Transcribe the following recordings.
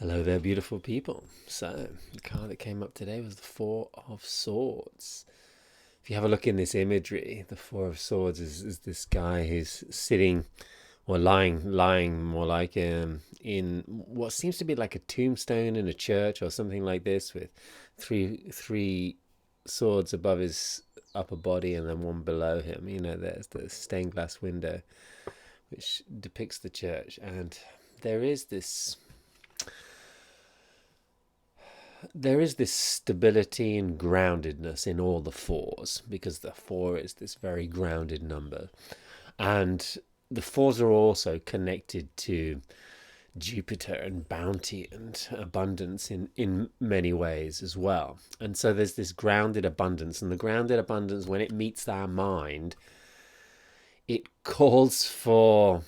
Hello there, beautiful people. So, the card that came up today was the Four of Swords. If you have a look in this imagery, the Four of Swords is this guy who's sitting or lying more like in what seems to be like a tombstone in a church or something like this, with three swords above his upper body and then one below him. There's the stained glass window which depicts the church, and there is this there is this stability and groundedness in all the fours, because the four is this very grounded number. And the fours are also connected to Jupiter and bounty and abundance in many ways as well. And so there's this grounded abundance, and the grounded abundance, when it meets our mind, it calls for,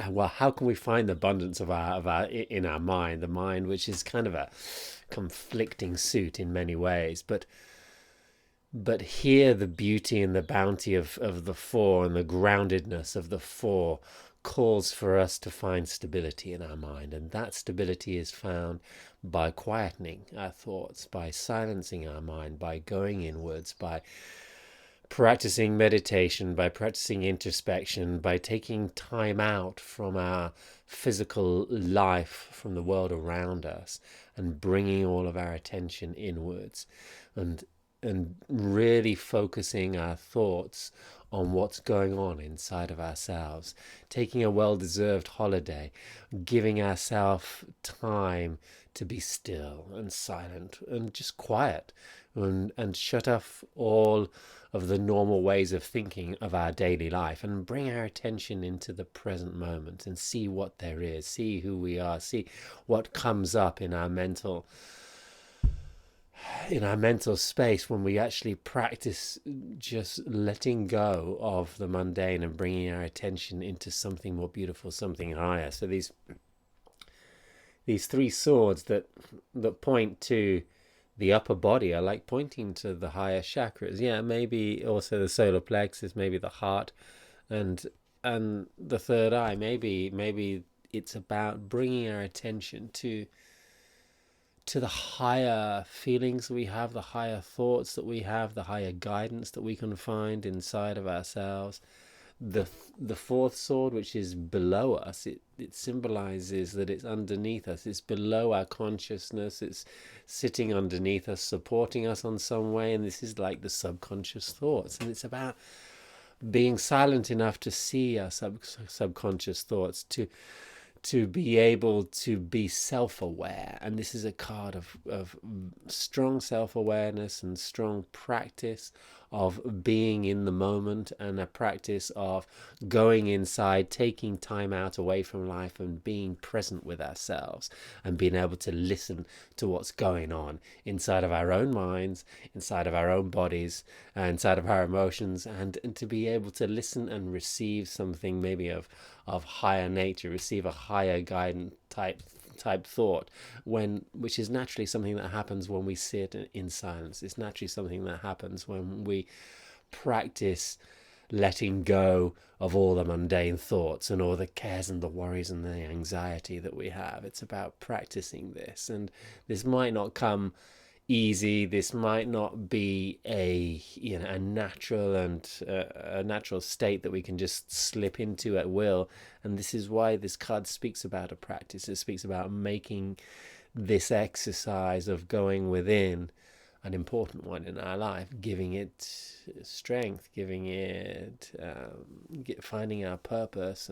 well, how can we find the abundance of our in our mind, the mind, which is kind of a conflicting suit in many ways, but here the beauty and the bounty of the four and the groundedness of the four calls for us to find stability in our mind, and that stability is found by quietening our thoughts, by silencing our mind, by going inwards, by practicing meditation, by practicing introspection, by taking time out from our physical life, from the world around us, and bringing all of our attention inwards, and really focusing our thoughts on what's going on inside of ourselves, taking a well-deserved holiday, giving ourselves time to be still and silent and just quiet, and shut off all of the normal ways of thinking of our daily life, and bring our attention into the present moment and see what there is, see who we are, see what comes up in our mental space when we actually practice just letting go of the mundane and bringing our attention into something more beautiful, something higher. So these three swords that point to the upper body are like pointing to the higher chakras. Yeah, maybe also the solar plexus, maybe the heart, and the third eye. Maybe it's about bringing our attention to the higher feelings we have, the higher thoughts that we have, the higher guidance that we can find inside of ourselves. The fourth sword, which is below us, it symbolizes that it's underneath us, it's below our consciousness, it's sitting underneath us, supporting us on some way, and this is like the subconscious thoughts, and it's about being silent enough to see our subconscious thoughts, to be able to be self-aware. And this is a card of strong self-awareness and strong practice of being in the moment, and a practice of going inside, taking time out away from life and being present with ourselves, and being able to listen to what's going on inside of our own minds, inside of our own bodies, inside of our emotions, and to be able to listen and receive something maybe of higher nature, receive a higher guidance type thought, which is naturally something that happens when we sit in silence. It's naturally something that happens when we practice letting go of all the mundane thoughts and all the cares and the worries and the anxiety that we have. It's about practicing this, and this might not come easy. This might not be a natural and a natural state that we can just slip into at will. And this is why this card speaks about a practice. It speaks about making this exercise of going within an important one in our life, giving it strength, giving it finding our purpose,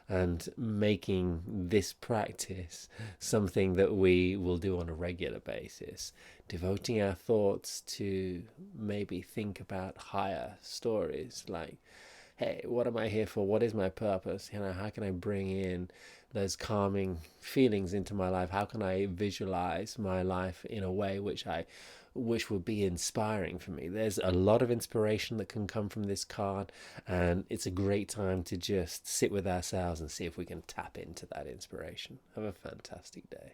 and making this practice something that we will do on a regular basis, devoting our thoughts to maybe think about higher stories, like, hey, what am I here for? What is my purpose? How can I bring in those calming feelings into my life? How can I visualize my life in a way which would be inspiring for me? There's a lot of inspiration that can come from this card, and it's a great time to just sit with ourselves and see if we can tap into that inspiration. Have a fantastic day.